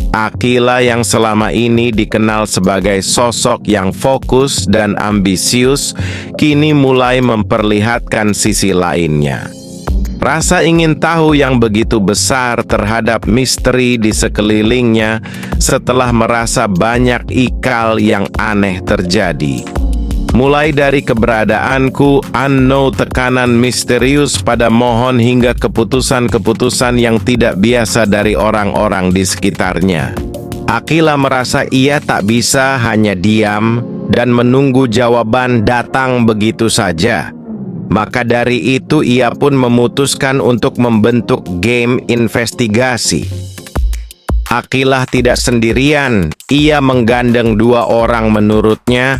Akila yang selama ini dikenal sebagai sosok yang fokus dan ambisius, kini mulai memperlihatkan sisi lainnya. Rasa ingin tahu yang begitu besar terhadap misteri di sekelilingnya setelah merasa banyak ikal yang aneh terjadi. Mulai dari keberadaanku, tekanan misterius pada mohon hingga keputusan-keputusan yang tidak biasa dari orang-orang di sekitarnya. Akila merasa ia tak bisa hanya diam dan menunggu jawaban datang begitu saja. Maka dari itu ia pun memutuskan untuk membentuk game investigasi. Akila tidak sendirian, ia menggandeng 2 orang menurutnya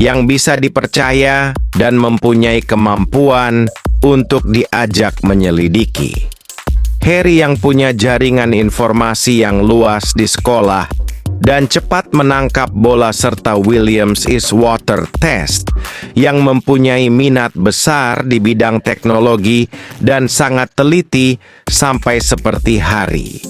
yang bisa dipercaya dan mempunyai kemampuan untuk diajak menyelidiki. Harry yang punya jaringan informasi yang luas di sekolah dan cepat menangkap bola serta Williams is water test yang mempunyai minat besar di bidang teknologi dan sangat teliti sampai seperti Harry.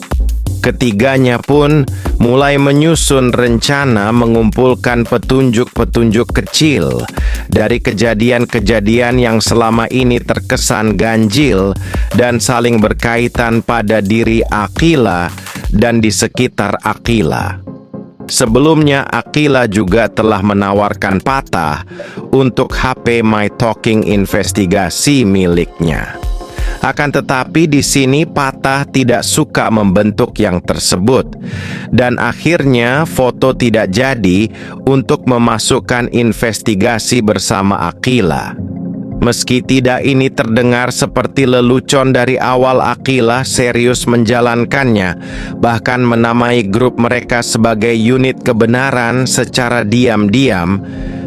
Ketiganya pun mulai menyusun rencana mengumpulkan petunjuk-petunjuk kecil dari kejadian-kejadian yang selama ini terkesan ganjil dan saling berkaitan pada diri Akila dan di sekitar Akila. Sebelumnya, Akila juga telah menawarkan Patah untuk HP My Talking investigasi miliknya. Akan tetapi di sini Patah tidak suka membentuk yang tersebut, dan akhirnya foto tidak jadi untuk memasukkan investigasi bersama Akila. Meski tidak ini terdengar seperti lelucon dari awal, Akila serius menjalankannya, bahkan menamai grup mereka sebagai unit kebenaran secara diam-diam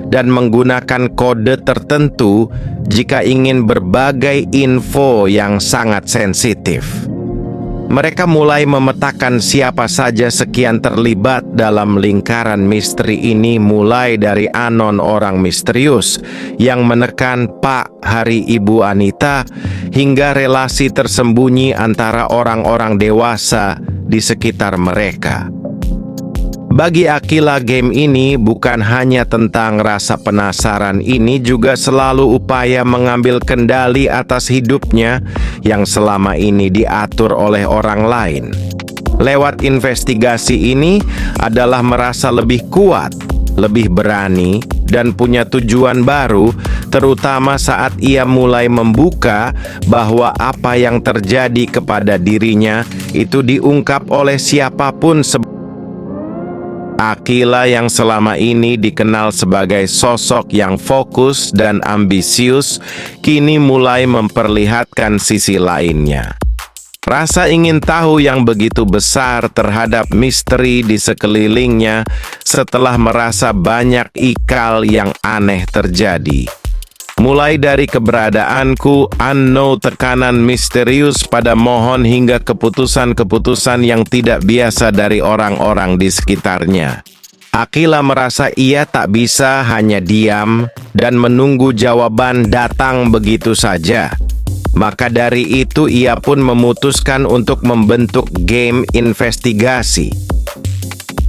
dan menggunakan kode tertentu jika ingin berbagai info yang sangat sensitif. Mereka mulai memetakan siapa saja sekian terlibat dalam lingkaran misteri ini, mulai dari anon orang misterius yang menekan Pak Hari Ibu Anita hingga relasi tersembunyi antara orang-orang dewasa di sekitar mereka. Bagi Akila, game ini bukan hanya tentang rasa penasaran, ini juga selalu upaya mengambil kendali atas hidupnya yang selama ini diatur oleh orang lain. Lewat investigasi ini adalah merasa lebih kuat, lebih berani, dan punya tujuan baru, terutama saat ia mulai membuka bahwa apa yang terjadi kepada dirinya itu diungkap oleh siapapun. Akila yang selama ini dikenal sebagai sosok yang fokus dan ambisius, kini mulai memperlihatkan sisi lainnya. Rasa ingin tahu yang begitu besar terhadap misteri di sekelilingnya setelah merasa banyak ikal yang aneh terjadi. Mulai dari keberadaanku, tekanan misterius pada mohon hingga keputusan-keputusan yang tidak biasa dari orang-orang di sekitarnya. Akila merasa ia tak bisa hanya diam dan menunggu jawaban datang begitu saja. Maka dari itu ia pun memutuskan untuk membentuk game investigasi.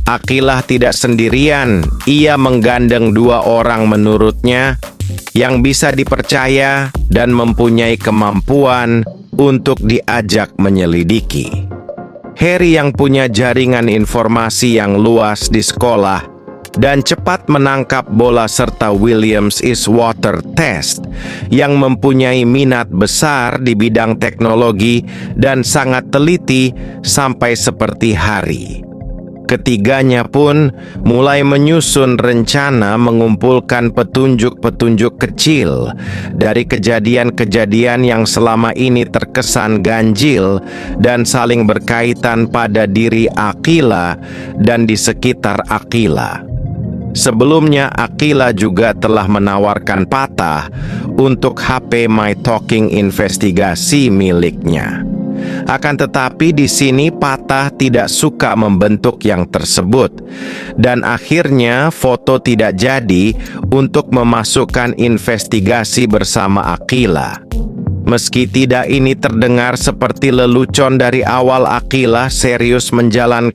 Akila tidak sendirian, ia menggandeng 2 orang menurutnya yang bisa dipercaya dan mempunyai kemampuan untuk diajak menyelidiki. Harry yang punya jaringan informasi yang luas di sekolah dan cepat menangkap bola serta Williams is water test yang mempunyai minat besar di bidang teknologi dan sangat teliti sampai seperti Harry. Ketiganya pun mulai menyusun rencana mengumpulkan petunjuk-petunjuk kecil dari kejadian-kejadian yang selama ini terkesan ganjil dan saling berkaitan pada diri Akila dan di sekitar Akila. Sebelumnya, Akila juga telah menawarkan Patah untuk HP My Talking investigasi miliknya. Akan tetapi di sini Patah tidak suka membentuk yang tersebut, dan akhirnya foto tidak jadi untuk memasukkan investigasi bersama Akila. Meski tidak ini terdengar seperti lelucon dari awal, Akila serius menjalankan